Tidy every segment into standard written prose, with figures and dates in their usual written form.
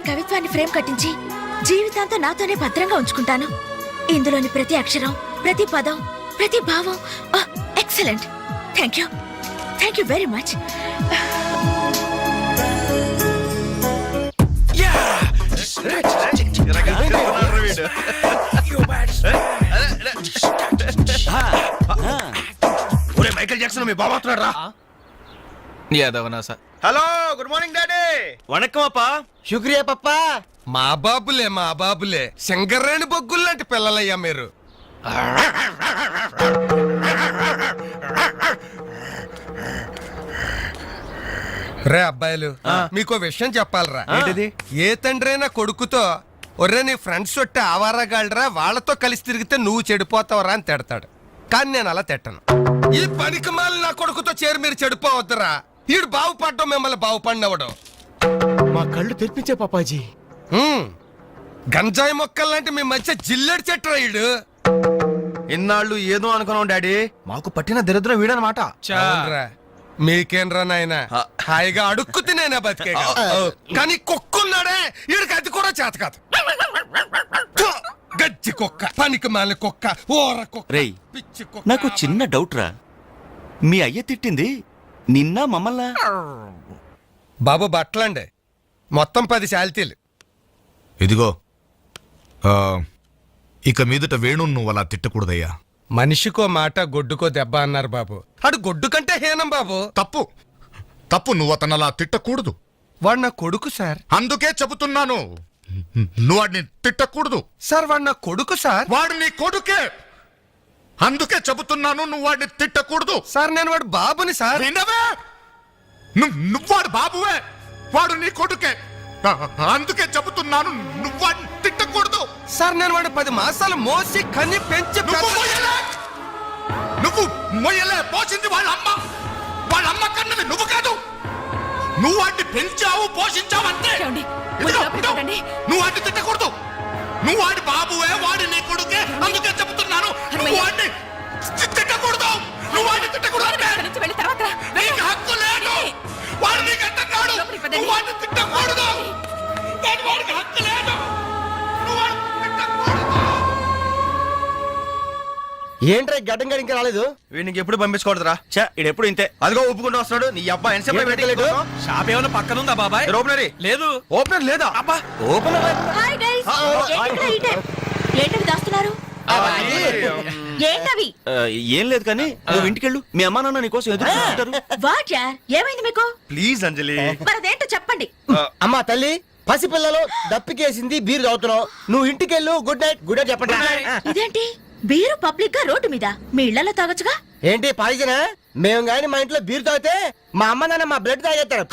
కవిత్వాన్ని ఫ్రేమ్ కట్టించి జీవితాంతం నాతోనే భద్రంగా ఉంచుకుంటాను. ఇందులోని ప్రతి అక్షరం, ప్రతి పదం, ప్రతి భావం excellent. Thank you very much. Michael Jackson మీ బాబా వస్తున్నాడు రా. Hello, good morning daddy. వణక్కం అప్పా. శుక్రియా పప్పా. మా బాబులే శంకర్రేణి బొగ్గులు లాంటి పిల్లలయ్యా మీరు. రే అబ్బాయిలు, మీకో విషయం చెప్పాలరా. ఏంటిది? ఏ తండ్రైనా కొడుకుతో ఒర్రే నీ ఫ్రెండ్స్ ఒట్టి ఆవారాగాళ్ళరా, వాళ్ళతో కలిసి తిరిగితే నువ్వు చెడిపోతావరా అని తిడతాడు. కానీ నేను అలా తిట్టను. ఈ పనికి మాలి నా కొడుకుతో చేరి మీరు చెడిపోవద్దురా. ఈడు బాగుపడ్డం మిమ్మల్ని బాగుపడినవడం. మా కళ్ళు తెరిపించే పాపాజీ. గంజాయి మొక్కల్లాంటి మీ మధ్య జిల్లెడు చెట్టు ఈడు. ఇన్నాళ్ళు ఏదో అనుకున్నాం డాడీ, మాకు పట్టిన దరిద్రం వీడనమాట. అవునురా. మీకేంరా నాయన హాయిగా అడుక్కు తినేనా బతికే. కానీ కుక్కున్నాడే, ఈడికి అది కూడా చేత కాదు. గజ్జి కుక్క, పనికి మాలిన కుక్క, ఓర కుక్క, రేయ్, పిచ్చి కుక్క. నాకు చిన్న డౌట్ రా. మీ అయ్య తిట్టింది నిన్న మమ్మల్ని? బాబు బట్టలండి, మొత్తం 10 శాల్తీలు. ఇదిగో ఇక మీదట వేణు నువ్వు అలా తిట్టకూడదయ్యా. మనిషికో మాట గొడ్డుకో దెబ్బ అన్నారు బాబు. అడు గొడ్డు కంటే హీనం బాబు. తప్పు నువ్వు అతను అలా తిట్టకూడదు. వాడు నా కొడుకు సార్. అందుకే చెబుతున్నాను, నువ్వు వాడిని తిట్టకూడదు. సార్ వాడు నా కొడుకు సార్. వాడు నీ కొడుకే, అందుకే చెబుతున్నాను, నువ్వు వాడిని తిట్టకూడదు. సార్ నేను వాడు బాబుని సార్. వినవే? నువ్వు వాడు బాబువే, వాడు నీ కొడుకే, అందుకే చెబుతున్నాను, నువ్వు వాడిని తిట్టకూడదు. సార్ నేను వాడు 10 మాసాలు మోసి కని పెంచి నువ్వు మొయ్యలే, పోషింది వాళ్ళ అమ్మ కన్నది నువ్వు కాదు. నువ్వు వాడిని పెంచావు, పోషించావు అంతే. నువ్వు వాడిని తిట్టకూడదు. నువ్వు వాడి బాబువే, వాడి నీ కొడుకే, అందుకే చెబుతున్నాను, నువ్వు వాడిని తిట్టకూడదు. నువ్వు వాడిని తిట్టకూడదు. నీకు హక్కు లేదు. వాడు నీకు అంటున్నాడు, నువ్వు వాడిని తిట్టకూడదు. వాడికి హక్కు లేదు. నువ్వు వాడిని తిట్టకూడదు. ఏంట్రా గడ్డం గడి ఇంకా రాలేదు? వీడికి ఎప్పుడు పంపించకూడదురా. చా, ఇడెప్పుడు ఇంతే. అదిగో ఒప్పుకుంటూ వస్తున్నాడు. నీ అబ్బా ఎన్సేపు షాప్ ఏమైనా పక్కన ఉందా బాబాయ్? ఓపెనరీ లేదు. ఓపెనర్ లేదా? అబ్బా, హాయ్ గైస్. ఏంటవి దాస్తున్నారు? ఏంటవి? ఏం లేదు కానీ నువ్వు ఇంటికెళ్ళు, మీ అమ్మా నాన్న నీకోసం ఎదురు చూస్తుంటారు. వాట్ యార్, ఏమైంది మీకు? ప్లీజ్ అంజలి. మరదేంటో చెప్పండి. అమ్మా తల్లి, పసిపిల్లలు దప్పికేసింది, బీరు తాగుతున్నావు. నువ్వు ఇంటికెళ్ళు. గుడ్ నైట్ చెప్పండి. ఇదేంటి బీరు పబ్లిక్ గా రోడ్డు మీద? మీ ఇళ్లలో తాగొచ్చుగా. ఏంటి పాయిజనా? మేము గాని మా ఇంట్లో బీరు తాగితే మా అమ్మ నాన్న మా బ్లడ్ తాగేస్తారు.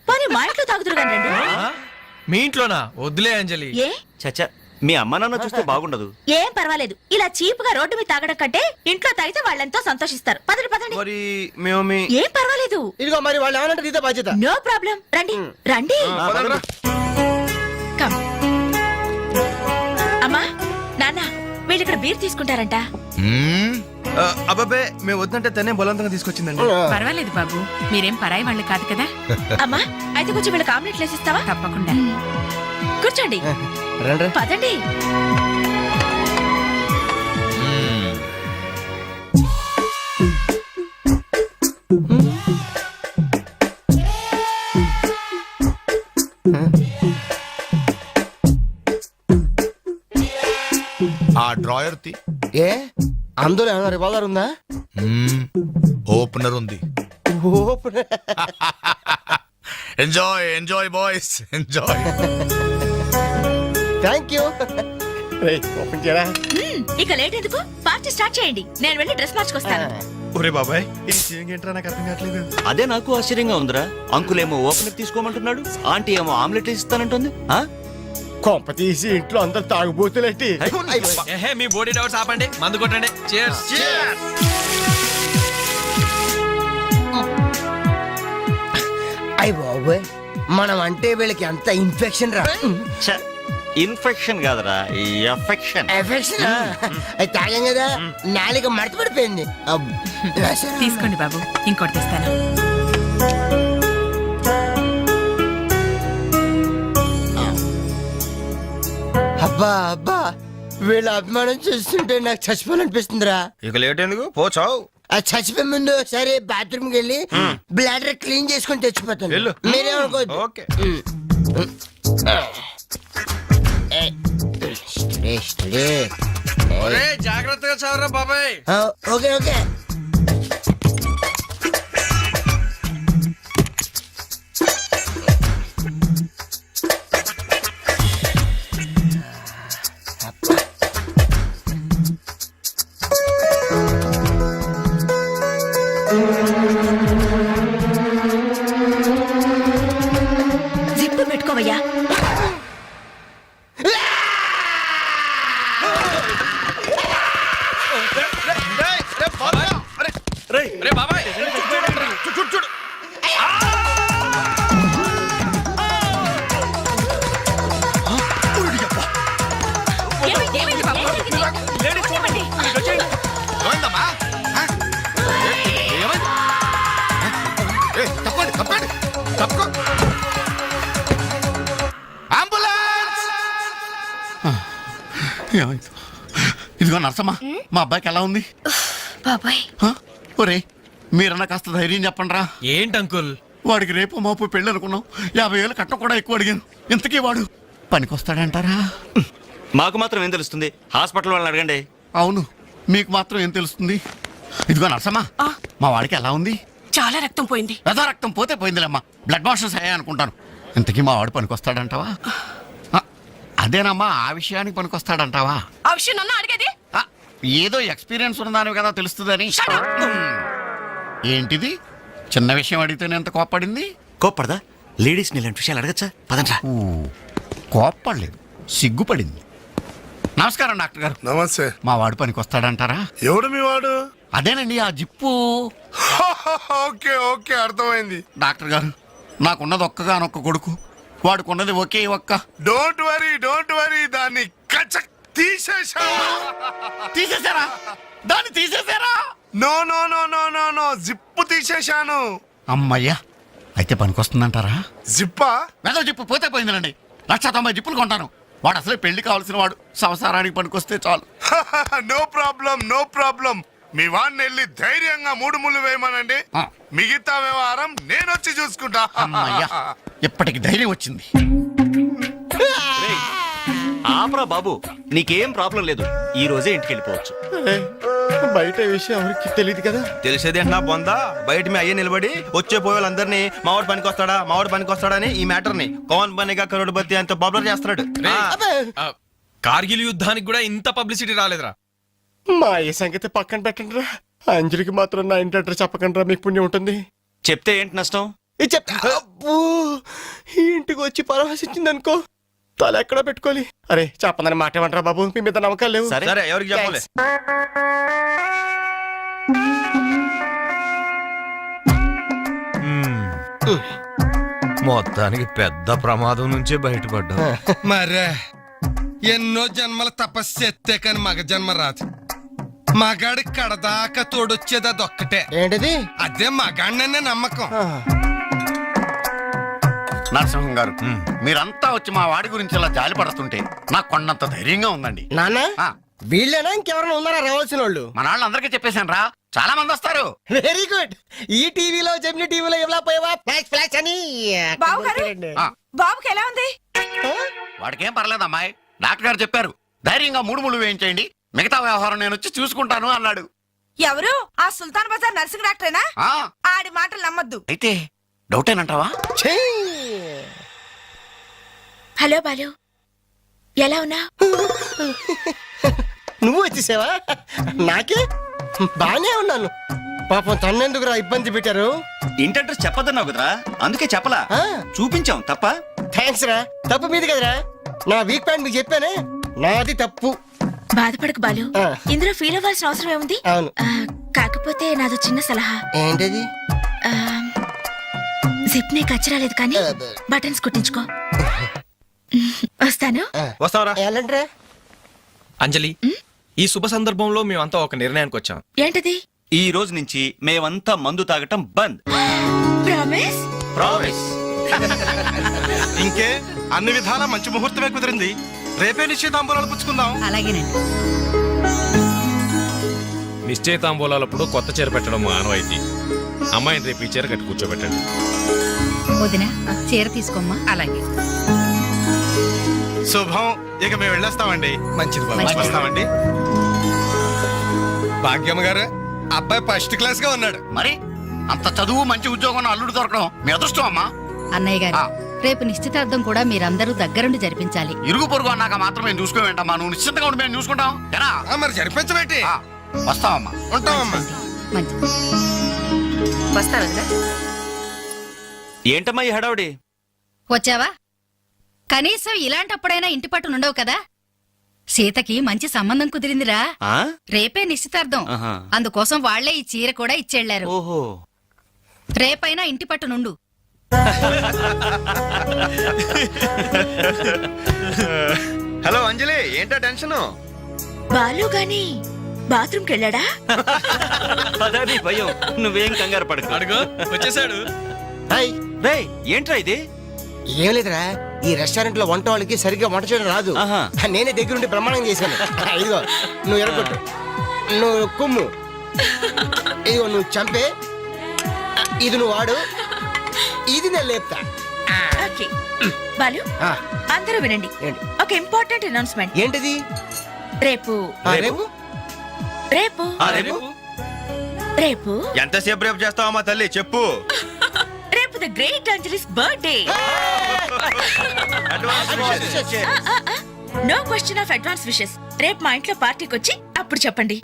పోనీ మా ఇంట్లో తాగుతురు కానీ రండి. మీ ఇంట్లోనా? వద్దులే అంజలి. ఏ చచ్చా, మీ అమ్మా నాన్న చూస్తే బాగుండదు. ఏం పర్వాలేదు. ఇలా చీప్ గా రోడ్డు మీద తాగడం కంటే ఇంట్లో తాగితే వాళ్ళెంతో సంతోషిస్తారు. పదండి. మరి మేము ఏం పర్వాలేదు. ఇదిగో మరి వాళ్ళు ఏమనంటే నీతో బాధ్యత. No problem. రండి. కమ్. అమ్మా, నాన్న, వీళ్ళు ఇక్కడ బీర్ తీసుకుంటారంట. అబ్బాబే, మేము వద్దంటే తనే బలవంతంగా తీసుకొచ్చిందండి. పర్వాలేదు బాబు, మీరేం పరాయి వాళ్ళు కాదు కదా. అమ్మా, అయితే కొంచెం వీళ్ళకి ఆమ్లెట్లు వేసిస్తావా? తప్పకుండా. కూర్చోండి. పదండి. ఆ డ్రాయర్ తి. ఏ అందులో ఏమైనా రివాల్వర్ ఉందా? ఓపెనర్ ఉంది. Enjoy boys, enjoy. Thank you. ఇక లేట్ ఎందుకు, పార్టీ స్టార్ట్ చేయండి. నేను వెళ్ళి డ్రెస్ మార్చుకొస్తాను. ఒరే బాబాయ్, ఇది సీయింగ్ ఏంట్రా, నాకు అర్థం కావట్లేదు. అదే నాకు ఆశ్చర్యంగా ఉందిరా. అంకుల్ ఏమో ఓపెనర్ తీసుకోమంటున్నాడు, ఆంటీ ఏమో ఆమ్లెట్ ఇస్తానంటుంది. కొంప తీసి ఇంట్లో అందరు తాగుబోతులేంటి? మీ బాడీ డౌట్స్ ఆపండి, మందు కొట్టండి. Cheers. అయ్య బాబోయ్, మనం అంటే వీళ్ళకి ఎంత ఇన్ఫెక్షన్ రా. ఇన్ఫెక్షన్ కాదురా, ఎఫెక్షన్. ఎఫెక్షన్ తాగాం కదా, నాలుక మడత పడిపోయింది. తీసుకోండి బాబు, ఇంకోటి తెస్తాను. అబ్బా అబ్బా వీళ్ళ అభిమానం చూస్తుంటే నాకు చచ్చిపోవాలనిపిస్తుందిరా. ఇక లేట్ ఎందుకు పోచావు. ఆ చచ్చిపోయే ముందు సరే బాత్రూమ్కి వెళ్ళి బ్లాడర్ క్లీన్ చేసుకొని తెచ్చిపోతాను. వెళ్ళు. మీరేమనుకోవద్దు. ఓకే. జాగ్రత్తగా చదవరా బాబాయ్. Okay okay. జిప్పు పెట్టుకోవయ్యా. రే బాబాయ్ చూడు. ఏమైంది బాబు? ఏమైందమ్మా? ఏమైంది? తప్పండి తప్పుకో. అంబులెన్స్! ఏమైంది? ఇదిగో నర్సమ్మా, మా అబ్బాయికి ఎలా ఉంది? బాబాయ్ హ? ఒరే మీరన్నా కాస్త ధైర్యం చెప్పండి రా. ఏంటి అంకుల్? వాడికి రేపు మాపు పెళ్ళి అనుకున్నాం. 50,000 కట్ట కూడా ఎక్కువ అడిగాను. ఇంతకీ వాడు పనికొస్తాడంటారా? మాకు మాత్రం ఏం తెలుస్తుంది? హాస్పిటల్ వాళ్ళని అడగండి. అవును, మీకు మాత్రం ఏం తెలుస్తుంది? ఇదిగో నర్సమ్మా, మా వాడికి ఎలా ఉంది? చాలా రక్తం పోయింది. రథ రక్తం పోతే పోయిందిలేమ్మా, బ్లడ్ వాషెస్ అయ్యాయి అనుకుంటాను. ఇంతకీ మా వాడు పనికొస్తాడంటావా? అదేనమ్మా, ఆ విషయానికి పనికొస్తాడంటావా? ఆ విషయం నన్ను అడిగేది? ఆ, ఏదో ఎక్స్పీరియన్స్ ఉన్నదాని కదా తెలుస్తుందని. ఏంటిది? చిన్న విషయం అడిగితేనే ఎంత కోప్పడింది? కోప్పడదా? లేడీస్ ఇలాంటి విషయాలు అడగచ్చా? పదండ్రా. కోప్పడలేదు, సిగ్గుపడింది. నమస్కారం డాక్టర్ గారు. నమస్తే. మా వాడు పనికొస్తాడంటారా? ఎవడు మీ వాడు? అదేనండి ఆ జిప్పు. ఓకే ఓకే, అర్థమైంది. డాక్టర్ గారు, నాకున్నది ఒక్కగానొక్క కొడుకు, వాడుకున్నది ఒకే ఒక్క. డోంట్ వరీ, దాన్ని కచక్ తీసేశా. తీసేశారా? దాన్ని తీసేశారా? No, zip తీసేశాను. అమ్మయ్యా, అయితే పనికొస్తుందంటారా? జిప్పా? మెదో జిప్పు పోతే పోయిందిలండి. 190 జిప్పులు కొంటాను. వాడు అసలే పెళ్లి కావాల్సిన వాడు, సంసారానికి పనికొస్తే చాలు. No problem. మీ వాడిని వెళ్ళి ధైర్యంగా 3 ముళ్ళు వేయమనండి. ఆ. మిగతా వ్యవహారం నేనొచ్చి చూసుకుంటా. అమ్మయ్యా, ఇప్పటికి ధైర్యం వచ్చింది. ఆపరా బాబు, నీకేం ప్రాబ్లం లేదు. ఈ రోజే ఇంటికి వెళ్ళిపోవచ్చు. బయట విషయం ఎవరికి తెలియదు కదా. తెలిసేది ఏంటన్నా బొందా, బయట మీ అయ్యే నిలబడి వచ్చే పోయే వాళ్ళందరినీ మావాడు పనికొస్తాడా అని ఈ మ్యాటర్ ని కౌన్ బనేగా కరోడ్పతి అంత పాపులర్ చేస్తున్నాడు. కార్గిల్ యుద్ధానికి కూడా ఇంత పబ్లిసిటీ రాలేదురా. మా ఈ సంగతి పక్కన పెట్టండి రా. అంజలికి మాత్రం నా ఇంటి అడ్రస్ చెప్పకండి రా, మీకు పుణ్యం ఉంటుంది. చెప్తే ఏంటి నష్టం? ఇది చెప్తా. అబ్బో, ఈ ఇంటికి వచ్చి పరామర్శించింది అనుకో, తల ఎక్కడ పెట్టుకోవాలి. అరే చెప్పందని మాట ఏమంటారా బాబు, మీ మీద నమ్మకాలు లేవు. సరే. సరే, ఎవరికి చెప్పాలి? మొత్తానికి పెద్ద ప్రమాదం నుంచే బయటపడ్డా. మరే ఎన్నో జన్మల తపస్సు ఎత్తే కాని మగ జన్మ రాదు. మగాడి కడదాకా తోడొచ్చేది అదొక్కటే. ఏంటిది? అదే మగాడిననే నమ్మకం. నరసింహం గారు, మీరంతా వచ్చి మా వాడి గురించి ఇలా జాలి పడుతుంటే నాకు కొండంత ధైర్యంగా ఉందండి. నాన్న, ఆ, వీళ్ళేనా ఇంకెవరైనా ఉన్నారా రావాల్సిన వాళ్ళు? మన వాళ్ళందరికీ చెప్పేశాను రా, చాలా మంది వస్తారు. Very good. ఈ టీవీలో జెమిని టీవీలో ఎవలా పోయావా ఫ్లాష్ అని. ఆ, బాబుకి ఎలా ఉంది? వాడికేం పర్లేదు అమ్మాయి, డాక్టర్ గారు చెప్పారు ధైర్యంగా 3 ముళ్ళు వేయించేయండి, మిగతా వ్యవహారం నేను వచ్చి చూసుకుంటాను అన్నాడు. ఎవరు? ఆ సుల్తాన్ బజార్ నర్సింగ్ డాక్టరేనా? ఆ, ఆడి మాటలు నమ్మద్దు. అయితే డౌటేనంటావా? హలో బాలు, ఎలా ఉన్నా? నువ్వు వచ్చేసావా? నాకే బానే ఉన్నాను. పాపం తన్నెందుకురా ఇబ్బంది పెట్టారు? ఇంటి అడ్రస్ చెప్పొద్దన్నావు కదరా, అందుకే చెప్పలా. ఆ. చూపించాం తప్ప. థ్యాంక్స్ రా. తప్పు మీది కదరా, నా వీక్ పాయింట్ మీకు చెప్పానే, నాది తప్పు. బాధపడకు బాలు, ఆ. ఇందులో ఫీల్ అవ్వాల్సిన అవసరం ఏముంది? అవును. కాకపోతే నాదో చిన్న సలహా. ఏంటది? జిప్ ని కచ్చరాలేదు కానీ బటన్స్ కుట్టించుకో. వస్తాను. వస్తావరా? ఎలాంటిరా? అంజలి, ఈ శుభ సందర్భంలో మేమంతా ఒక నిర్ణయానికి వచ్చాం. ఏంటది? ఈ రోజు నుంచి మేమంతా మందు తాగటం బంద్. ప్రామిస్? ప్రామిస్. ఇంకే అన్ని విధాలా మంచి ముహూర్తమే కుదిరింది. రేపే నిశ్చితాంబూలాలు పుచ్చుకుందాం. అలాగేనండి. నిశ్చయితాంబూలాలప్పుడు కొత్త చీర పెట్టడం ఆనవాయితీ. అమ్మాయిని రేపు ఈ చీర కట్టి కూర్చోబెట్టండి. వదిన చీర తీసుకోమ్మా. అలాగే. శుభం. ఇక మేము వెళ్ళొస్తామండి. మంచిది బాబు. మంచిది. వస్తామండి. భాగ్యమ్మ గారు, అబ్బాయి ఫస్ట్ క్లాస్ గా ఉన్నాడు. మరి అంత చదువు మంచి ఉద్యోగం అల్లుడు దొరకడం మీ అదృష్టం అమ్మా. అన్నయ్య గారు ఆ. రేపు నిశ్చితార్థం కూడా మీరందరూ దగ్గరుండి జరిపించాలి. ఇరుగు పొరుగు అన్నాక మాత్రం మేము చూసుకోవేంటమ్మా. నువ్వు నిశ్చింతగా ఉండి మేము చూసుకుంటాం. ఎరా? మరి జరిపించబెట్టి ఆ, వస్తామమ్మా. ఉంటామమ్మా. మంచిది. వస్తాను. ఏంటమ్మా ఈ హడావుడి? వచ్చావా? కనీసం ఇలాంటప్పుడైనా ఇంటి పట్టు ఉండవు కదా. సీతకి మంచి సంబంధం కుదిరిందిరా. ఆ? రేపే నిశ్చితార్థం. ఆహా. అందుకోసం వాళ్లే ఈ చీర కూడా ఇచ్చెళ్లారు. ఓహో. రేపైనా ఇంటి పట్టు నుండు. హలో అంజలి, ఏంటా టెన్షన్? బాలు గాని బాత్రూమ్కి వెళ్ళాడా? పదాది భయం. నువ్వేం కంగారు పడకు. అడుగు వచ్చేసాడు. హాయ్. రేయ్, ఏంట్రా ఇది? ఏం లేదురా, ఈ రెస్టారెంట్ లో వంట వాళ్ళకి సరిగ్గా వంట చేయడం రాదు. ఆహా. నేనే దగ్గరుండి ప్రమాణం చేశాను. ఇదిగో నువ్వు ఎరగొట్టు, నువ్వు కుమ్ము, ఇదిగో నువ్వు చంపే, ఇది నువ్వు వాడు, ఇది నేను లేపుతా. ఓకే బాలు, ఆ, అందరూ వినండి. ఏంటి? ఒక ఇంపార్టెంట్ అనౌన్స్మెంట్. ఏంటిది? రేపు రేపు రేపు రేపు రేపు ఎంతసేపు రేపు చేస్తావమ్మా తల్లి చెప్పు. రేపు the great Anjali's birthday. No question of advance wishes. రేపు మా ఇంట్లో పార్టీకి వచ్చి అప్పుడు చెప్పండి.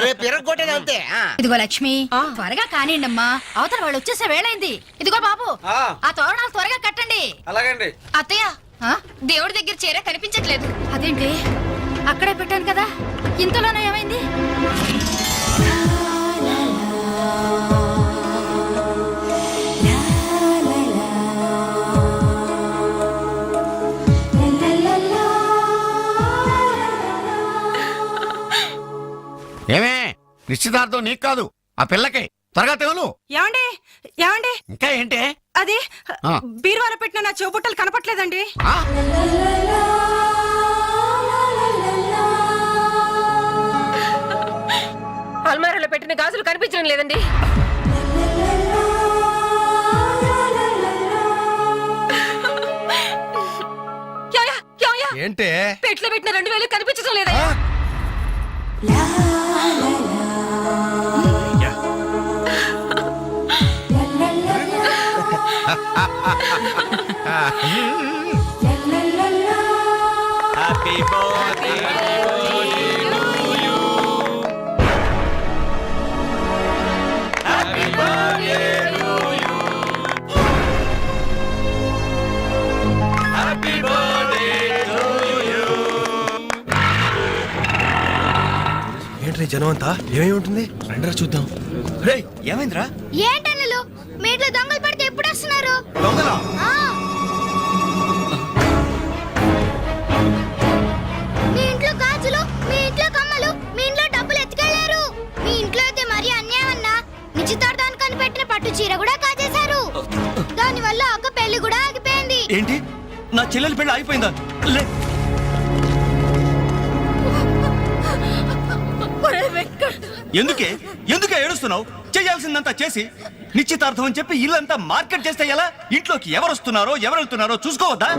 రేపు ఎరగొట్టేది అంతే. ఇదిగో లక్ష్మి, త్వరగా కానివ్వండమ్మా, అవతల వాళ్ళు వచ్చేసే వేళైంది. ఇదిగో బాబు, ఆ తోరణాలు త్వరగా కట్టండి. అలాగండి. అత్తయ్య, దేవుడి దగ్గర చీర కనిపించట్లేదు. అదేంటి? అక్కడే పెట్టాను కదా, ఇంతలోనే ఏమైంది? ఏమే, నిశ్చితార్థం నీకు కాదు ఆ పిల్లకి. త్వరగా తెలు. ఏమండి ఏమండి, ఇంకా ఏంటి? అది ఆ. బీరువాలో పెట్టిన నా చెవుబుట్టలు కనపట్లేదండి. ఆ? అల్మారాలో పెట్టిన గాజులు కనిపించడం లేదండి. ఏంటే? పెట్లో పెట్టిన 2000 కనిపించడం లేదయ్యా. Happy birthday. ఏంట్రీ జనం అంతా ఏమేమి ఉంటుంది? రండిరా చూద్దాం. రేయ్, ఏమైందిరా? ఏంటన్నలు మీ ఇంట్లో దొంగలు పడితే ఎప్పుడు వస్తున్నారు? దొంగలా? మీ ఇంట్లో గాజులు, మీ ఇంట్లో కమ్మలు, మీ ఇంట్లో డబ్బులు ఎత్తుకెళ్లారు. మీ ఇంట్లో అయితే మరీ అన్యాయం అన్నా. నిశ్చితార్థానికి పెట్టిన పట్టు చీర కూడా కాజేశారు. దానివల్ల ఒక పెళ్లి కూడా ఆగిపోయింది. ఏంటి, నా చెల్లెలి పెళ్ళి ఆగిపోయిందా? లే. ఎందుకే ఎందుకే ఏడుస్తున్నావు? చేయాల్సిందంతా చేసి నిశ్చితార్థం అని చెప్పి ఇల్లంతా మార్కెట్ చేస్తే ఎలా? ఇంట్లోకి ఎవరు వస్తున్నారో ఎవరు వెళ్తున్నారో చూసుకోవద్దా?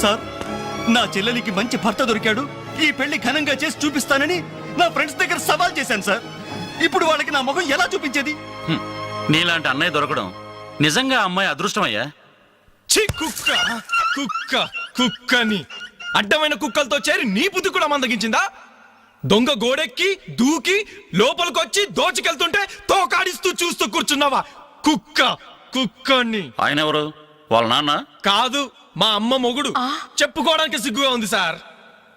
సార్, నా చెల్లెలికి మంచి భర్త దొరికాడు, ఈ పెళ్లి ఘనంగా చేసి చూపిస్తానని నా ఫ్రెండ్స్ దగ్గర సవాల్ చేశాను సార్. ఇప్పుడు వాళ్ళకి నా ముఖం ఎలా చూపించేది? నీలాంటి అన్నయ్య దొరకడం నిజంగా అమ్మాయి అదృష్టమయ్యా. ఛీ, కుక్క కుక్క కుక్కని అడ్డమైన కుక్కలతో చేరి నీ బుద్ధి కూడా మందగించిందా? దొంగ గోడెక్కి దూకి లోపలికొచ్చి దోచుకెళ్తుంటే తోకాడిస్తూ చూస్తూ కూర్చున్నావా? కుక్క కుక్కని. ఆయన ఎవరు? వాళ్ళ నాన్న? కాదు, మా అమ్మ మొగుడు. చెప్పుకోవడానికి సిగ్గుగా ఉంది సార్.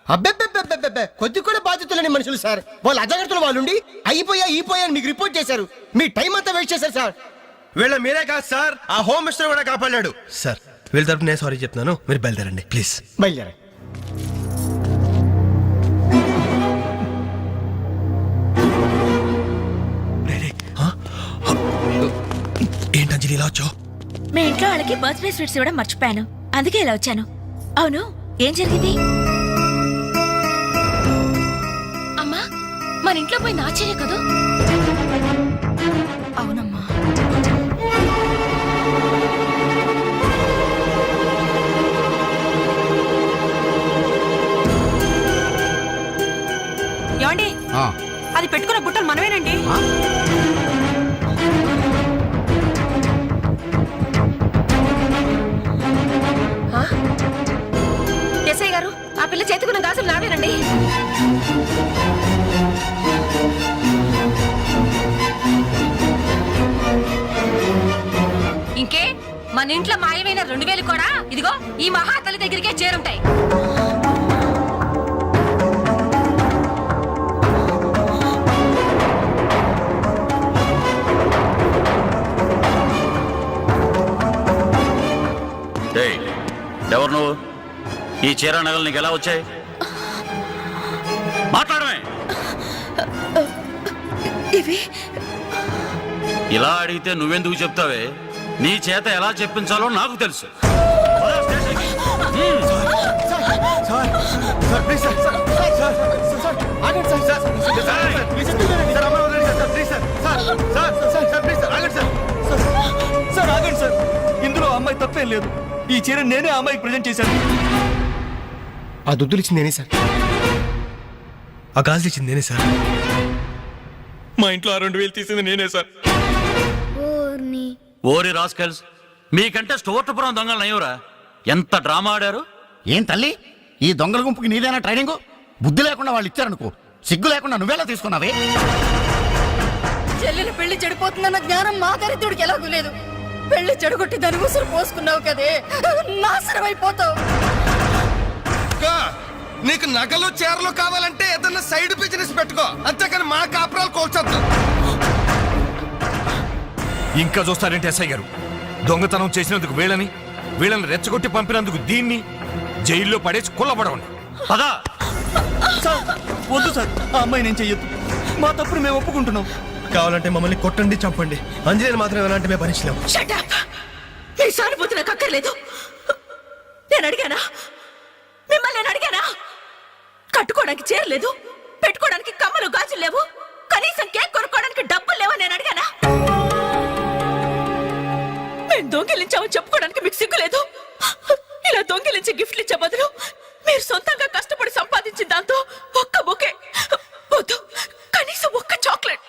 అబ్బెబ్బెబ్బెబ్బెబ్బె, కొద్ది కూడా బాధ్యతలేని మనుషులు సార్. వాళ్ళ అజాగ్రత్తలు వాళ్ళుండి అయిపోయా అని మీకు రిపోర్ట్ చేశారు. మీ టైం అంతా వేస్ట్ చేశారు సార్. వీళ్ళ మీరే కాదు సార్, ఆ హోమ్ మినిస్టర్ కూడా కాపాడాడు సార్. వీళ్ళ తరపు నేను సారీ చెప్తున్నాను, మీరు బయలుదేరండి ప్లీజ్. బయలుదేరా. ఏంటి అంజలి ఇలా వచ్చావు? మీ ఇంట్లో వాళ్ళకి బర్త్డే స్వీట్స్ ఇవ్వడం మర్చిపోయాను, అందుకే ఇలా వచ్చాను. అవును, ఏం జరిగింది? అమ్మా, మన ఇంట్లో పోయి నాచర్య కదూ? అవునమ్మా. ఏమండి, అది పెట్టుకున్న బుట్టలు మనమేనండి. ఎస్ఐ గారు, ఆ పిల్ల చేతుకున్న గాజులు నావేనండి. ఇంకే, మన ఇంట్లో మాయమైన 2000 కూడా ఇదిగో ఈ మహాతల్లి దగ్గరికే చేరుంటాయి. ఎవరు నువ్వు? ఈ చీర నగలు నీకు ఎలా వచ్చాయి? మాట్లాడమే. ఇవి ఇలా అడిగితే నువ్వెందుకు చెప్తావే? నీ చేత ఎలా చెప్పించాలో నాకు తెలుసు. సార్ ఆగండి సార్, ఇందులో అమ్మాయి తప్పేం లేదు. ఈ చీర నేనే ఆ అమ్మాయికి ప్రజెంట్ చేశాను. ఆ దుద్దులు ఇచ్చింది నేనే సార్. ఆ గాజులు ఇచ్చింది నేనే సార్. మా ఇంట్లో ఆ 2000 తీసింది నేనే సార్. ఓరి రాస్కల్స్, మీకంటే స్టోర్టపురం దొంగలు నయ్యూరా. ఎంత డ్రామా ఆడారు. ఏం తల్లి, ఈ దొంగల గుంపుకి నీదేనా ట్రైనింగ్? బుద్ధి లేకుండా వాళ్ళు ఇచ్చారనుకో, సిగ్గు లేకుండా నువ్వేలా తీసుకున్నావే? చెల్లెలు పెళ్లి చెడిపోతుందన్న జ్ఞానం మా దరిద్రుడికి ఎలాగూ లేదు. పెళ్లి చెడగొట్టి దాని ఉసురు పోసుకున్నావు కదే, నాశనం అయిపోతావు. నీకు నగలు చీరలు కావాలంటే ఏదన్నా సైడ్ బిజినెస్ పెట్టుకో, అంతేకాని మా కాపురాలు కోల్చొద్దు. ఇంకా చూస్తారంటే ఎస్ఐ గారు, దొంగతనం చేసినందుకు వీళ్ళని రెచ్చగొట్టి పంపినందుకు దీన్ని జైల్లో పడేసి కుల్లబడవండి. పదా సార్, వద్దు సార్, ఆ అమ్మాయి నేను చెయ్యొద్దు. మా తప్పును మేము ఒప్పుకుంటున్నాం. కావాలంటే మమ్మల్ని కొట్టండి, చంపండి, అంజనేయులు మాత్రం ఎలాంటి మేము భరించలేము. Shut up! మీ సానుభూతి నాకు అక్కర్లేదు. నేను అడిగానా? మిమ్మల్ని నేను అడిగానా? కట్టుకోవడానికి చీర లేదు, పెట్టుకోవడానికి కమ్మలు గాజులు లేవు, కనీసం కేక్ కొనుక్కోవడానికి డబ్బులు లేవని నేను అడిగానా? మేము దొంగిలించామని చెప్పుకోవడానికి మీకు సిగ్గు లేదు. ఇలా దొంగిలించి గిఫ్ట్లు ఇచ్చే బదులు మీరు సొంతంగా కష్టపడి సంపాదించిన దాంతో ఒక్క బొకే వద్దు, కనీసం ఒక్క చాక్లెట్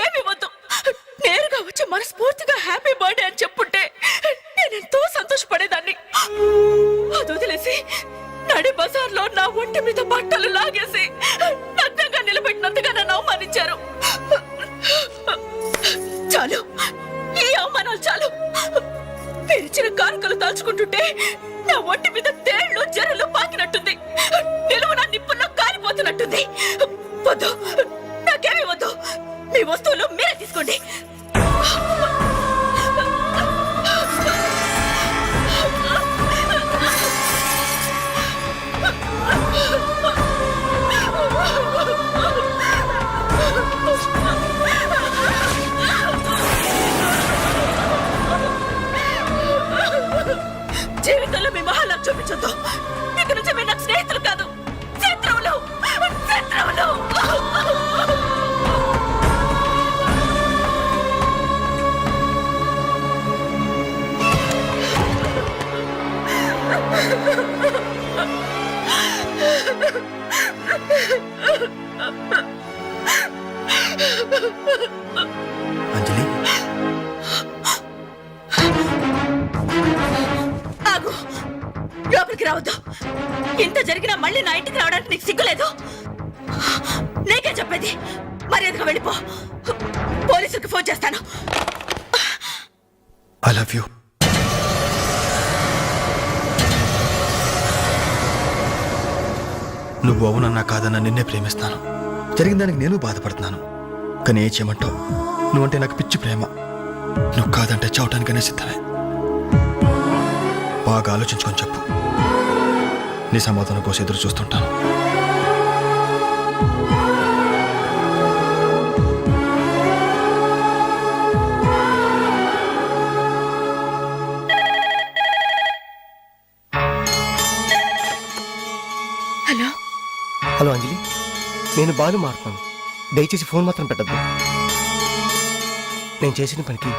ఏమి వద్దు, నేరుగా వచ్చి మనస్ఫూర్తిగా హ్యాపీ బర్త్డే అని చెప్పుంటే నేను ఎంతో సంతోషపడేదాన్ని. అది వదిలేసి నడి బజార్లో నా ఒంటి మీద బట్టలు లాగేసి నగ్నంగా నిలబెట్టినందుగా నన్ను అవమానించారు. చాలు, ఈ అవమానాలు చాలు. తెరిచిన కానుకలు దాచుకుంటుంటే నా ఒంటి మీద తేళ్లు జరలు పాకినట్టుంది, నిలువున నిప్పుల్లో కాలిపోతున్నట్టుంది. వద్దు, నాకేమీ వద్దు. మీ వస్తువులు మీరే తీసుకోండి. జీవితంలో మీ మహాలకు చూపించొద్దు. ఇక నుంచి మీరు నాకు స్నేహితులు కాదు, శత్రువులు. శత్రువులు. అంజలి, ఆగు, లోపలికి రావద్దు. ఇంత జరిగినా మళ్ళీ నా ఇంటికి రావడానికి నీకు సిగ్గులేదు? నీకే చెప్పేది, మర్యాదగా వెళ్ళిపో. పోలీసులకు ఫోన్ చేస్తాను. I love you. నువ్వు అవునన్నా కాదన్నా నిన్నే ప్రేమిస్తాను. జరిగిన దానికి నేను బాధపడుతున్నాను, కానీ ఏం చేయమంటావు? నువ్వంటే నాకు పిచ్చి ప్రేమ. నువ్వు కాదంటే చావటానికనే సిద్ధమే. బాగా ఆలోచించుకొని చెప్పు. నీ సమాధానం కోసం ఎదురు చూస్తుంటాను. నేను బాను మారుతాను. దయచేసి ఫోన్ మాత్రం పెట్టద్దు. నేను చేసిన పనికి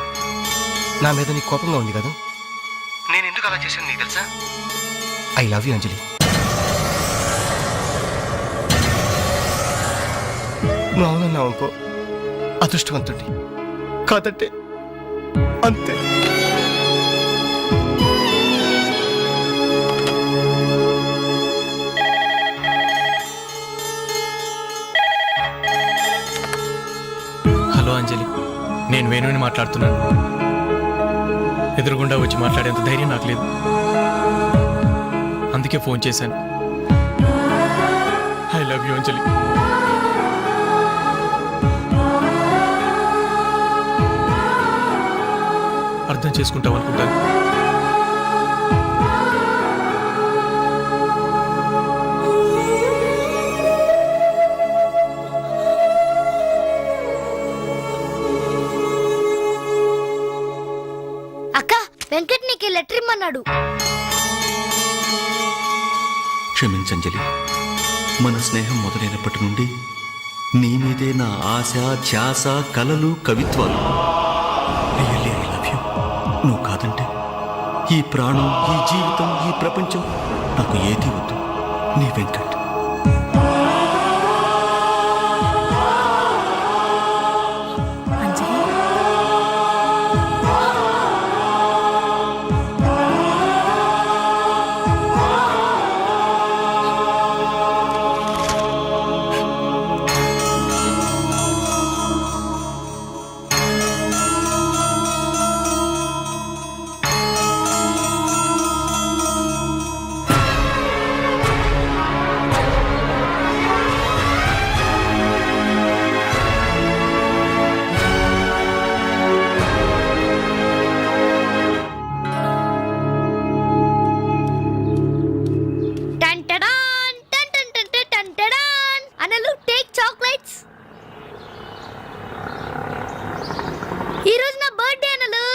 నా మీద నీకు కోపంగా ఉంది కదా? నేను ఎందుకు అలా చేశాను నీకు తెలుసా? ఐ లవ్ యూ అంజలి. నువ్వు అవునన్నావు అనుకో, అదృష్టవంతుడి. కాదంటే అంతే. హలో అంజలి, నేను వేణుని మాట్లాడుతున్నాను. ఎదురుగుండా వచ్చి మాట్లాడేంత ధైర్యం నాకు లేదు, అందుకే ఫోన్ చేశాను. ఐ లవ్ యూ అంజలి. అర్థం చేసుకుంటావు అనుకుంటాను. అక్క, వెంకట్ నీకు లెటర్ ఇమ్మన్నాడు. క్షమించంజలి, మన స్నేహం మొదలైనప్పటి నుండి నీ మీదే నా ఆశ, ధ్యాస, కలలు, కవిత్వాలు. Really I love you. నువ్వు కాదంటే ఈ ప్రాణం, ఈ జీవితం, ఈ ప్రపంచం నాకు ఏది వద్దు. నీ వెంకట్. అంజలి, టంటడాన్, టంటడాన్. అనలు టేక్ చాక్లెట్స్. ఈ రోజు నా బర్త్డే అనలు.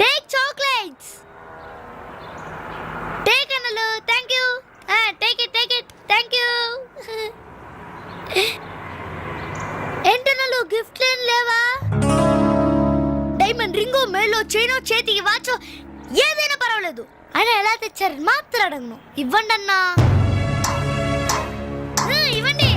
Take chocolates. టేక్ అనలు. Thank you. Take it. Thank you. ఏంటనలు గిఫ్ట్ ఏం లేవా? డైమండ్ రింగో, మేలో చైనో, చేతికి వాచో ఏదైనా పర్వాలేదు. అయినా ఎలా తెచ్చారని మాత్రం అడగను. ఇవ్వండి అన్నా. ఇవ్వండి.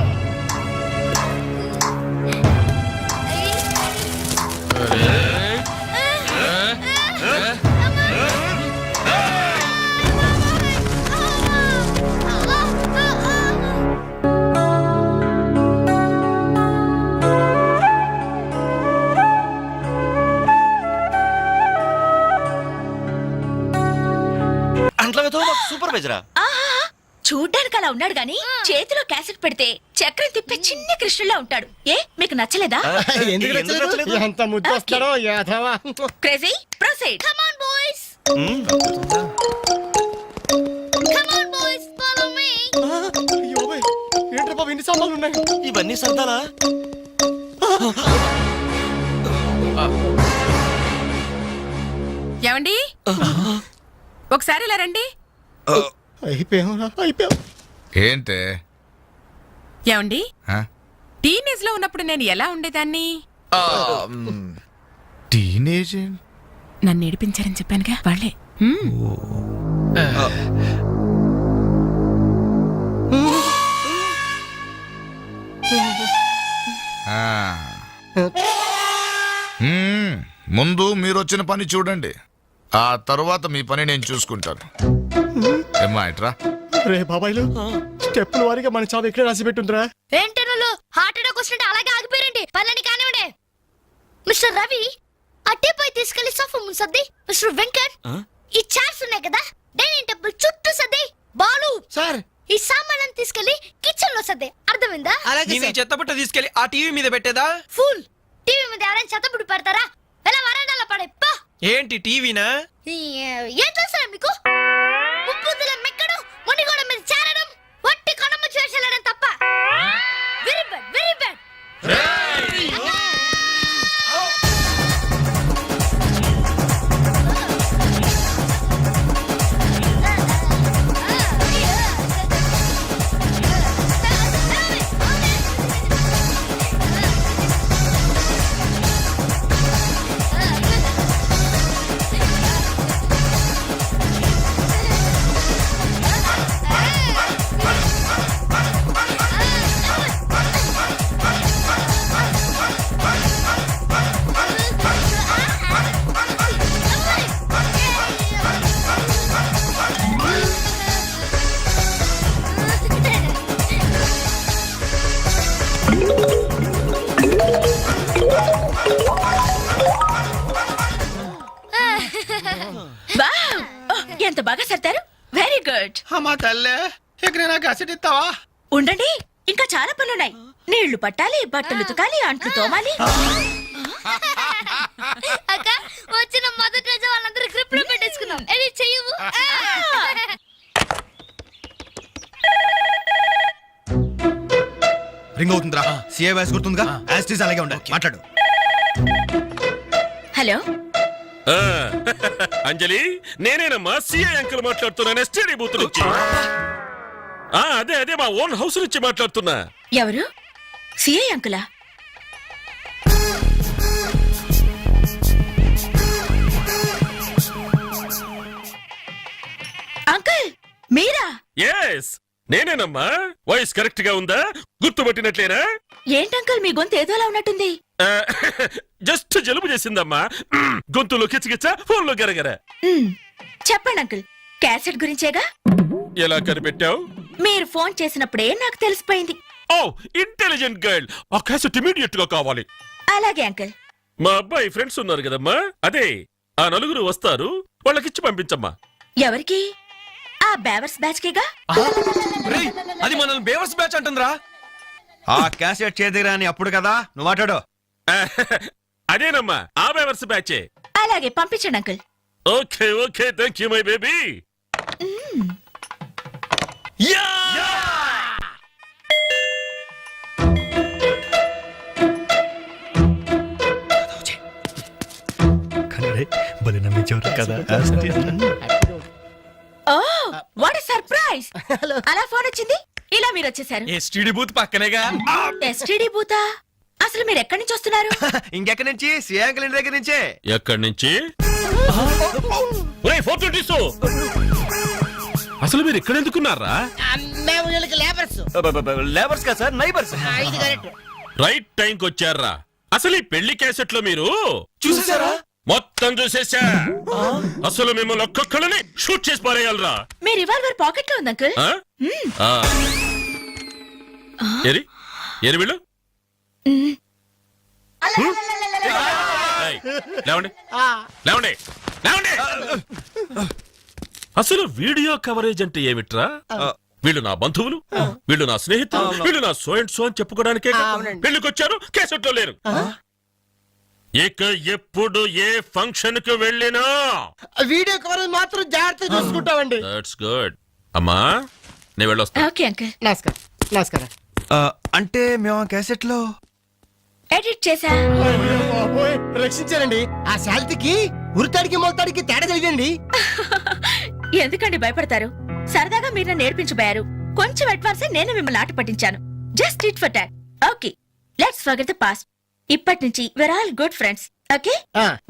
సూపర్వైజరా? చూడ్డానికి అలా ఉన్నాడు గాని చేతిలో క్యాసెట్ పెడితే చక్రం తిప్పే చిన్న కృష్ణులా ఉంటాడు. ఏ మీకు నచ్చలేదా? ఎంత ముద్దు వస్తాడో యాదవా. Crazy proceed. Come on, boys. Come on, boys. Follow me. ఏంట్రా బాబు, ఇన్ని సామాన్లు ఉన్నాయి. ఇవన్నీ సరదాలా? ఏమండి, ఒకసారి ఇలా రండి. అయిపోయాం. ఏంటే? ఏమండి, టీనేజ్ లో ఉన్నప్పుడు నేను ఎలా ఉండేదాన్ని? టీనేజ్? నన్ను ఏడిపించారని చెప్పానుగా వాళ్ళే. ముందు మీరు వచ్చిన పని చూడండి, ఆ తర్వాత మీ పని నేను చూసుకుంటాను. ఏమ్మా ఇట్రా. రే బాబాయ్లు, స్టెప్పుల వారిగా మన చావు ఎక్కడ రాసి పెట్టుందిరా? ఏంటనలు హార్ట్ అటాక్ వస్తుంటే అలాగే ఆగిపోయారండి. పనులని కానివ్వండి. మిస్టర్ రవి, అట్టే పోయి తీసుకెళ్లి సోఫా ముందు సర్ది. మిస్టర్ వెంకట్, ఈ చైర్స్ ఉన్నాయి కదా, డైనింగ్ టేబుల్ చుట్టూ సర్ది. బాలు సార్, ఈ సామాన్లను తీసుకెళ్లి కిచెన్ లో సర్ది. అర్థమైందా? చెత్తబుట్ట తీసుకెళ్లి ఆ టీవీ మీద పెట్టేదా? ఫుల్ టీవీ మీద ఎవరైనా చెత్తబుడ్డి పెడతారా? ఎలా వరండాలో పడే. ఏంటి టీవీనా? ఏం తెలుసా మీకు? ముప్పుద్దుల మెక్కడం, మునిగోడ మీద చేరడం, వట్టి కొనమ్మ చేసేయడం తప్ప. Very bad, very bad. Wow! Oh, ఎంత బాగా సర్దారు. Very good. అమ్మా తల్లే ఇక నేను కసెట్ ఇస్తావా? ఉండండి, ఇంకా చాలా పనులున్నాయి. నీళ్లు పట్టాలి, బట్టలు ఉతకాలి, అంట్లు తోమాలి. అక్క వచ్చిన మొదటి రోజు వాళ్ళందరూ గ్రిప్ లో పెట్టేసుకున్నాం. ఇది చెయ్యవు. రింగ్ అవుతుందిరా. CA voice గుర్తుందిగా? యాస్టీస్ అలాగే ఉండాలి. మాట్లాడు. హలో, అంజలి, నేనేనమ్మా సిఐ అంకుల్ మాట్లాడుతున్నాను, ఎస్టీడీ బూత్ నుంచి. అదే అదే మా ఓన్ హౌస్ నుంచి మాట్లాడుతున్నా. ఎవరు? సిఐ అంకులా? అంకుల్ మీరా? ఎస్, నేనేనమ్మా. వాయిస్ కరెక్ట్ గా ఉందా? గుర్తుపట్టినట్లేనా? ఏంటంకుల్ మీ గొంతు ఏదోలా ఉన్నట్టుంది. జస్ట్ జలుబు చేసిందమ్మా. గొంతులో కిచకిచ, ఫోన్ లో గరగర. చెప్పండి అంకుల్, క్యాసెట్ గురించేగా? ఎలా కనిపెట్టావు? మీరు ఫోన్ చేసినప్పుడే నాకు తెలిసిపోయింది. ఓ, ఇంటెలిజెంట్ గర్ల్. ఆ క్యాసెట్ ఇమీడియట్ గా కావాలి. అలాగే అంకుల్. మా అబ్బాయి ఫ్రెండ్స్ ఉన్నారు కదమ్మా, అదే ఆ నలుగురు వస్తారు, వాళ్ళకిచ్చి పంపించమ్మా. ఎవరికి? ఆ బేవర్స్ బ్యాచ్ కేగా? రేయ్, అది మనల్ని బేవర్స్ బ్యాచ్ అంటుందిరా. ఆ క్యాసెట్ చేదిరా అని అప్పుడు కదా నువ్వు మాట్లాడు. అదేనమ్మా, ఆ బేవర్స్ బ్యాచే. అలాగే పంపించండి uncle. Okay okay, thank you my baby. Oh what surprise! అలా ఫోన్ వచ్చింది, ఇలా మీరు వచ్చేసారు. ఎస్టీడీ బూత్ పక్కనేగా. ఎస్టీడీ బూతా? అసలు మీరు ఎక్కడి నుంచి వస్తున్నారు? ఇంకెక్కడి నుంచి? సిఏ అంకుల్ ఇంటి దగ్గర నుంచే. ఎక్కడి నుంచి? అసలు మీరు ఇక్కడ ఎందుకున్నారా? మేము వీళ్ళకి లేబర్స్. లేబర్స్ కదా సార్, నైబర్స్. ఇది కరెక్ట్. రైట్ టైంకి వచ్చారా? అసలు ఈ పెళ్లి క్యాసెట్ లో మీరు చూసేసారా? మొత్తం చూసేసా. అసలు మిమ్మల్ని ఒక్కొక్కళ్ళని షూట్ చేసి పారేయాలరా. మీ రివాల్వర్ పాకెట్ లో ఉంది అంకుల్. ఏరి ఏరి వీళ్ళు. ఏయ్, లేవండి లేవండి లేవండి. అసలు వీడియో కవరేజ్ అంటే ఏమిట్రా? వీళ్ళు నా బంధువులు, వీళ్ళు నా స్నేహితులు, వీళ్ళు నా సో అండ్ సో అని చెప్పుకోవడానికే పెళ్లికొచ్చారు, కేసెట్లో లేరు. ఇక ఎప్పుడు ఏ ఫంక్షన్ కు వెళ్ళినా వీడియో కవరేజ్ మాత్రం జాగ్రత్తగా చూసుకుంటామండి. That's good. అమ్మా నేను వెళ్ళొస్తా. Okay uncle. నమస్కారం. నమస్కారం. అంటే మేము ఆ క్యాసెట్ లో ఎడిట్ చేసా. రక్షించారండి. ఆ శాలిటీకి ఉరితాడికి మొలతాడికి తేడా తెలియదండి. ఎందుకండి భయపడతారు? సరదాగా మీరు నన్ను నేర్పించబోయారు. కొంచెం అడ్వాన్స్ నేను మిమ్మల్ని ఆట పట్టించాను. Just it for talk. Okay, let's forget the past. ఇప్పటి నుంచి we're all good friends. Okay,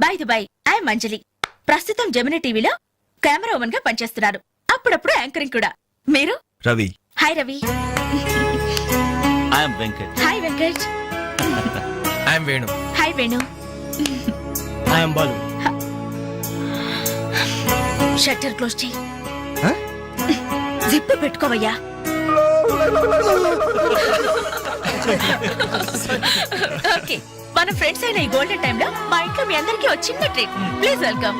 by the by, I'm Anjali. ప్రస్తుతం జెమిని టీవీలో కెమెరా ఉమెన్ గా పనిచేస్తున్నారు. అప్పుడప్పుడు యాంకరింగ్ కూడా. మీరు? Ravi. Hi Ravi. I'm Venkat. Hi Venkat. I'm Venu. Hi Venu. I'm Balu. Shutter close చేయి. జిప్ పెట్టుకోవయ్యా. ఓకే, మన ఫ్రెండ్స్ అయిన ఈ గోల్డెన్ టైమ్ లో మా ఇంట్లో మీ అందరికీ ఒక చిన్న treat. Please welcome.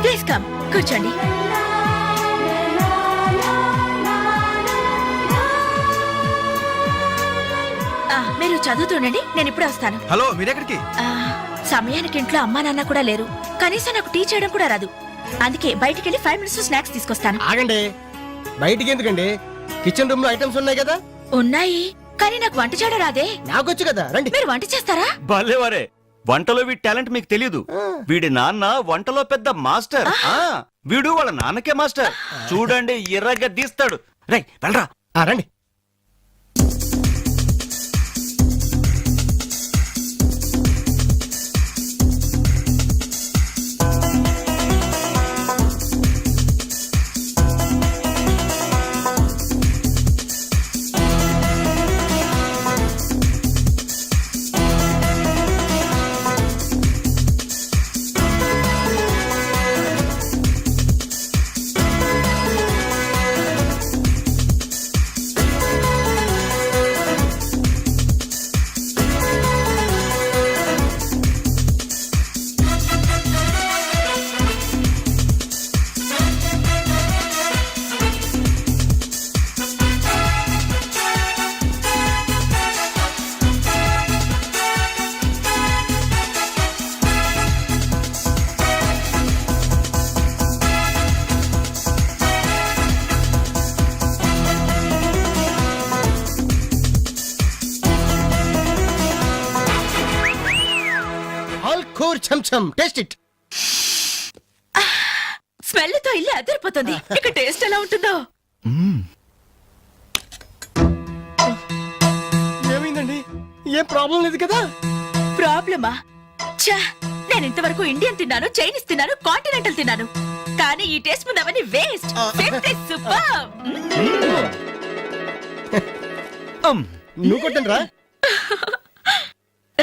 Please come, కూర్చోండి. మీరు చదువుతుండండి, నేను ఇప్పుడే వస్తాను. హలో, మీరెక్కడికి? సమయానికి ఇంట్లో అమ్మా నాన్న కూడా లేరు. కనీసం నాకు టీ చేయడం కూడా రాదు. అందుకే బయటికి వెళ్ళి 5 minutes స్నాక్స్ తీసుకొస్తాను. ఆగండి, బయటికి ఎందుకండి? కిచెన్ రూమ్ లో ఐటమ్స్ ఉన్నాయి కదా. ఉన్నాయి, కానీ నాకు వంట చేయడం రాదే. నాకొచ్చు కదా, రండి. మీరు వంట చేస్తారా? భలేవారే, వంటలో వీడి టాలెంట్ మీకు తెలియదు. వీడి నాన్న వంటలో పెద్ద మాస్టర్. వీడు వాళ్ళ నాన్నకే మాస్టర్. చూడండి, ఎర్రగా తీస్తాడు. రై వెళ్ళరా. రండి. మోర్ చమ్ టేస్ట్ ఇట్. స్మెల్ తో ఇల్లు అదిరిపోతుంది. ఇక టేస్ట్ ఎలా ఉంటుందో. ఏమైందండి? ఏం ప్రాబ్లం లేదు కదా? ప్రాబ్లమా? ఛా, నేను ఇంతవరకు ఇండియన్ తిన్నాను, చైనీస్ తిన్నాను, కాంటినెంటల్ తిన్నాను, కానీ ఈ టేస్ట్ ముందు అవన్నీ వేస్ట్. సూపర్. నువ్వు కొట్టండి రా.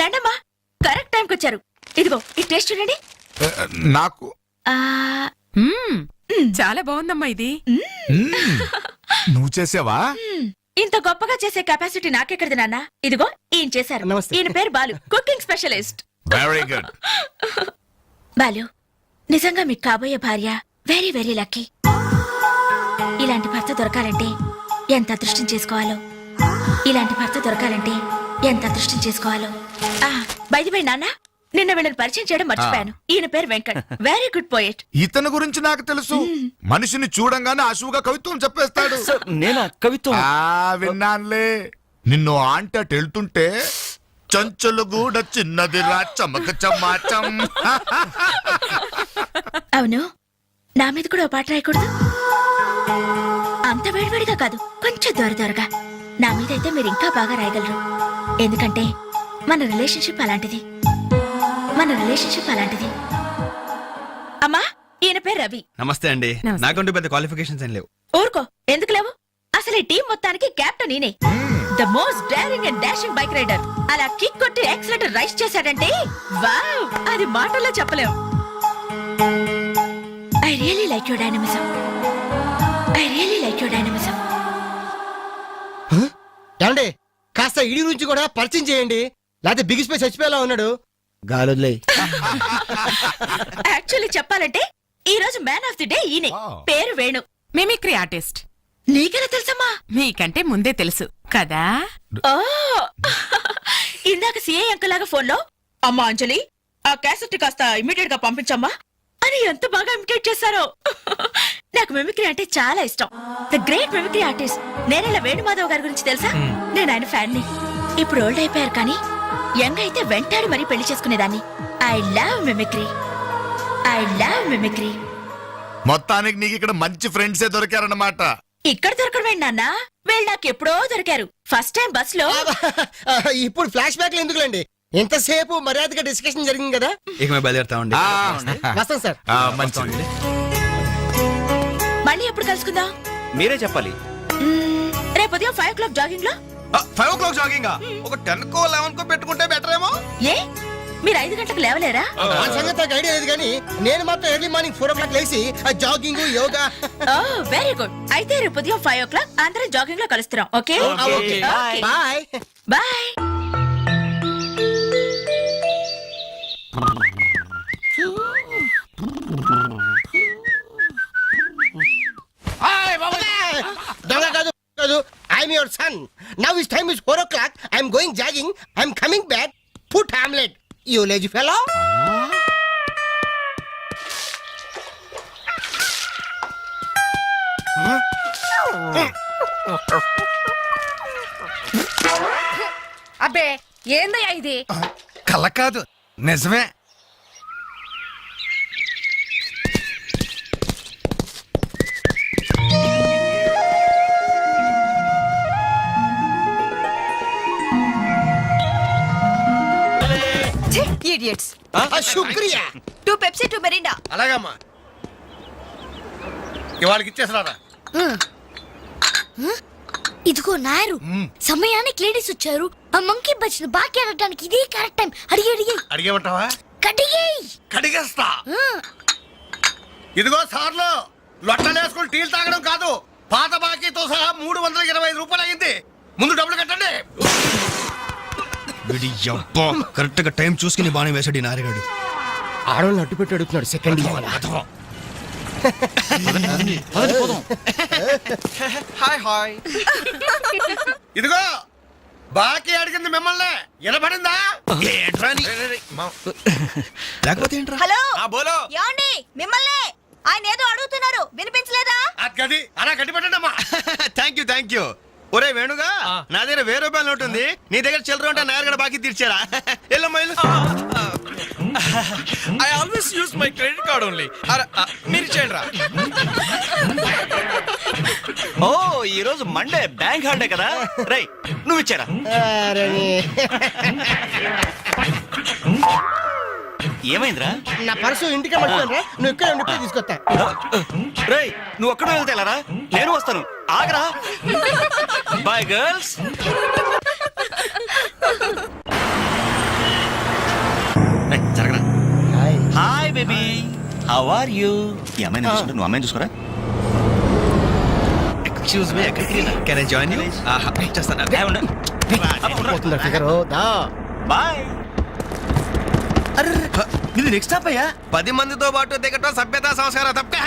రండమ్మా, కరెక్ట్ టైంకి వచ్చారు. ఇదిగో ఈ టేస్ట్ చూడండి. నాకు ఆ, చాలా బాగుందమ్మా ఇది. నువ్వు చేసావా? ఇంత గొప్పగా చేసే కెపాసిటీ నాకెక్కడిది నాన్న. ఇదిగో ఈయన చేశారు. నమస్తే. ఈయన పేరు Balu, cooking specialist. Very good. Balu, నిజంగా మీకు కాబోయే భార్య వెరీ వెరీ లక్కీ. ఇలాంటి భర్త దొరకాలంటే ఎంత అదృష్టం చేసుకోవాలో, ఇలాంటి భర్త దొరకాలంటే ఎంత అదృష్టం చేసుకోవాలో. బై నాన్న, నిన్న వీళ్ళని పరిచయం చేయడం మర్చిపోయాను. ఈయన పేరు వెంకట్, వెరీ గుడ్ పోయెట్. ఇతని గురించి నాకు తెలుసు. మనిషిని చూడంగానే అశువుగా కవిత్వం చెప్పేస్తాడు. నేనా కవిత్వం? విన్నానులే. నిన్ను ఆంటీ అటు వెళ్తుంటే చంచలు గూడ చిన్నది రా చమక చమాచం. అవును, నా మీద కూడా ఓ పాట రాయకూడదు? అంత వేడివేడిగా కాదు, కొంచెం దొరదొరగా. నా మీద అయితే మీరు ఇంకా బాగా రాయగలరు. ఎందుకంటే మన రిలేషన్షిప్ అలాంటిది. మన రిలేషన్షిప్ అలాంటిది. అమ్మా, ఈయన పేరు రవి. నమస్తే అండి. నాకంటూ పెద్ద క్వాలిఫికేషన్స్ ఏం లేవు. ఊరుకో, ఎందుకు లేవు? అసలు ఈ టీం మొత్తానికి కెప్టెన్ ఈయనే. The most daring and dashing bike rider. అలా కిక్ కొట్టి యాక్సిలేటర్ రైస్ చేశాడంటే వావ్, అది మాటల్లో చెప్పలేం. I really like your dynamism. I really like your dynamism. ఏమండి, కాస్త ఇడి నుంచి కూడా పరిచయం చేయండి, లేకపోతే బిగ్ స్పేస్ చచ్చిపోయేలా ఉన్నాడు. గాలులే. యాక్చువల్లీ చెప్పాలంటే ఈ రోజు మ్యాన్ ఆఫ్ ది డే ఈయనే. పేరు వేణు, మిమిక్రీ ఆర్టిస్ట్. నీకెలా తెలుసమ్మా? మీకంటే ముందే తెలుసు కదా. ఓ, ఇందాక సిఐ అంకుల్ లాగా ఫోన్ లో అమ్మా అంజలి, ఆ క్యాసెట్ కాస్త ఇమీడియట్ గా పంపించమ్మా అని ఎంత బాగా ఇమిటేట్ చేశారో. నాకు మిమిక్రీ అంటే చాలా ఇష్టం. ద గ్రేట్ మిమిక్రీ ఆర్టిస్ట్ నేనేలా వేణుమాధవ్ గారి గురించి తెలుసా? నేను ఆయన ఫ్యాన్ ని. ఇప్పుడు ఓల్డ్ అయిపోయారు కానీ యంగ్ అయితే వెంటాడి మరీ పెళ్లి చేసుకునేదాన్ని. I love mimicry. I love mimicry. మొత్తానికి నీకు ఇక్కడ మంచి ఫ్రెండ్సే దొరికారన్నమాట. ఇక్కడ దొరకడమే నాన్న, వీళ్ళు నాకు ఎప్పుడో దొరికారు. ఫస్ట్ టైం బస్ లో. ఇప్పుడు ఫ్లాష్ బ్యాక్ లో ఎందుకులేండి, ఎంతసేపు మర్యాదగా డిస్కషన్ జరిగింది కదా. ఇక మేము బయలుదేరుతామండి. వస్తాం సార్. మంచిది. మళ్ళీ ఎప్పుడు కలుసుకుందాం? మీరే చెప్పాలి. రేపు ఉదయం 5 o'clock జాగింగ్ లో. 5 o'clock జాగింగ్ ఒక 10 కో 11 కో పెట్టుకుంటే బెటర్ ఏమో. ఏ, మీరు 5 గంటలకు లేవలేరా? ఆ సంగతి నాకు ఐడియా లేదు కానీ నేను మాత్రం ఎర్లీ మార్నింగ్ 4 o'clock లేచి జాగింగ్ యోగా. ఓ, వెరీ గుడ్. అయితే రేపు ఉదయం 5 o'clock అందరం జాగింగ్ లో కలుస్తున్నాం. Okay bye. బాయ్. దొంగ కాదు కాదు, I'm your son. Now is time is 4 o'clock. I'm going jogging. I'm coming back. Put omelette, you lazy fellow. అబ్బే, ఏందయ్యా ఇది? కల కాదు, నిజమే. ఇడియట్స్. శుక్రియా. 2 Pepsi 2 Mirinda. అలాగమ్మా, ఇవాళకి ఇచ్చేసినారా? ఇదిగో నాయరు, సమయానికి లేడీస్ వచ్చారు. ఆ మంకీ బచ్చిన బాకీ అడగడానికి ఇదే కరెక్ట్ టైం. అడిగి అడిగేమంటావా? కడిగి కడిగేస్తా. ఇదిగో సార్లు, లొట్టలేసుకుని టీలు తాగడం కాదు, పాత బాకీతో సహా 325 రూపాయలు అయింది. ముందు డబ్బులు కట్టండి. కరెక్ట్ గా టైం చూసుకుని బాగానే వేసాడు ఈ నారిగాడు. ఆడవాళ్ళని అడ్డు పెట్టి అడుగుతున్నాడు. Second hi. ఇదిగో బాకీ అడిగింది మిమ్మల్ని, వినపడిందా? లేకపోతే ఏంట్రా? హలో, బోలో. యాండి మిమ్మల్ని ఆయన ఏదో అడుగుతున్నారు, వినిపించలేదా? అది అలా కట్టి పెట్టండి అమ్మా. Thank you. ఒరే వేణుగా, నా దగ్గర 1000 రూపాయలు నోటు ఉంది, నీ దగ్గర చిల్లర ఉంటే నాయర్ బాకీ తీర్చారా? ఎల్లమ్మా. I always use my credit card only. మీరు ఇచ్చేయండి రా. ఓ ఈ రోజు మండే బ్యాంక్ హాలిడే కదా. రై నువ్వు ఇచ్చారా? అరే, ఏమైందిరా? నా పర్సు ఇంటికి మర్చిపోయాను. నువ్వు ఇక్కడ ఉండి ఇప్పుడే తీసుకొస్తా. రై నువ్వు ఒక్కడో వెళ్తేలారా? నేను వస్తాను, ఆగరా. Bye girls. జరగరా. Hi baby, how are you? ఈ అమ్మాయిని చూసుకుంటే నువ్వు అమ్మాయిని చూసుకోరా. Excuse me, can I join you? చేస్తాను. పోతుందా ఫిగరు? దా. బాయ్. ఇది నెక్స్ట్ స్టాప్ అయ్యా. 10 మందితో పాటు దిగటం సభ్యత సంస్కారం తప్పే.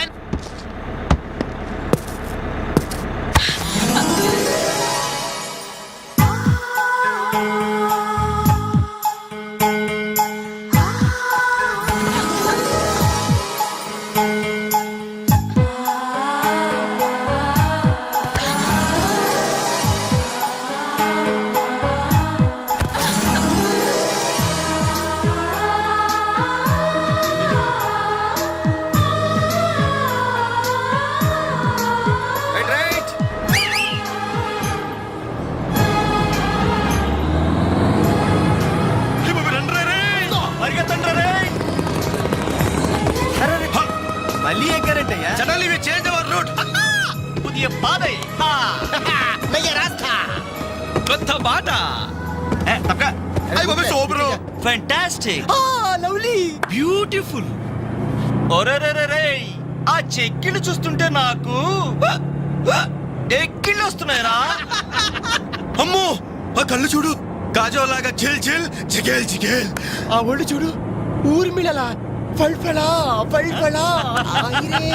మళ్ళీ ఎక్కారంటయ్యా. Suddenly we change our route. పుదియ పాదై. నయ్య రాస్తా. కొత్త బాట. తప్పక. అయ్య బాబే సూపర్. ఫ్యాంటాస్టిక్. లవ్లీ. బ్యూటిఫుల్. ఒరేరేరే, ఆ చెక్కిళ్ళు చూస్తుంటే నాకు ఎక్కిళ్ళు వస్తున్నాయరా. అమ్మో ఆ కళ్ళు చూడు, కాజోలాగా జిల్ జిల్ జిగేల్ జిగేల్. ఆ ఒళ్ళు చూడు, ఊర్మిళలా ఫల్ఫలా ఫల్ఫలా. ఐరే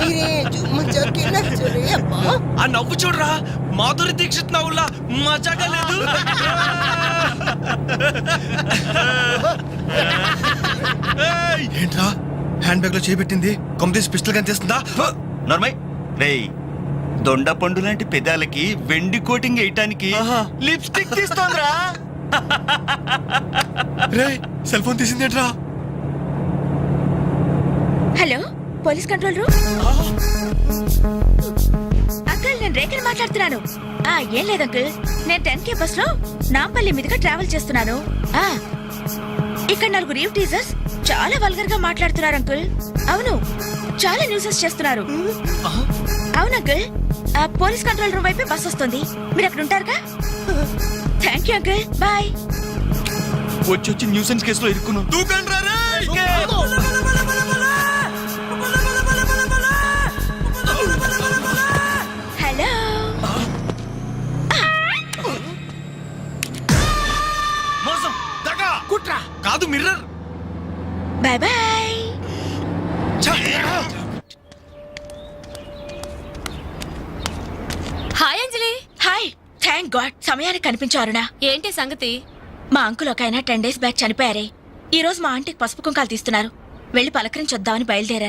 ఐరే జుమ్ముజకి నచ్చరే అబ్బా. ఆ నవ్వు చూడరా, మాధురి దీక్షిత్ నవ్వులా మజాగా లేదు. ఏంట్రా హ్యాండ్ బ్యాగ్ లో చేపెట్టింది? కంప్లీట్ పిస్టల్ కనిపిస్తుందా? నర్మయ్ రేయ్, దొండ పండు లాంటి పెదాలకి వెండి కోటింగ్ వేయటానికి లిప్స్టిక్ తీస్తోందిరా. రే సెల్ ఫోన్ తీసిందేంట్రా? Hello, police control room. Uncle, నేను రేఖని మాట్లాడుతున్నాను. ఏం లేదు అంకుల్, నేను 10K బస్ లో నాంపల్లి మీదుగా ట్రావెల్ చేస్తున్నాను. ఇక్కడ 4 రీవ్ టీజర్స్ చాలా వల్గర్ గా మాట్లాడుతున్నారు అంకుల్. అవును, చాలా న్యూసెస్ చేస్తున్నారు. అవును అంకుల్, పోలీస్ కంట్రోల్ రూమ్ వైపే బస్ వస్తుంది. మీరు అక్కడ ఉంటారుగా? Thank you uncle, bye. వచ్చి న్యూసెన్స్ కేసులో ఇరుక్కున్నావు. దూకండ్రా రే. హలో. మోసం, దగా, కుట్ర. కాదు mirror. Bye bye. Hi Anjali. Hi. Thank god సమయానికి కనిపించారునా. ఏంటి సంగతి? మా అంకుల్ ఒక ఆయన 10 days బ్యాక్ చనిపోయారే. ఈ రోజు మా ఆంటీకి పసుపు కుంకాలు తీస్తున్నారు. వెళ్ళి పలకరించొద్దామని బయలుదేరాను.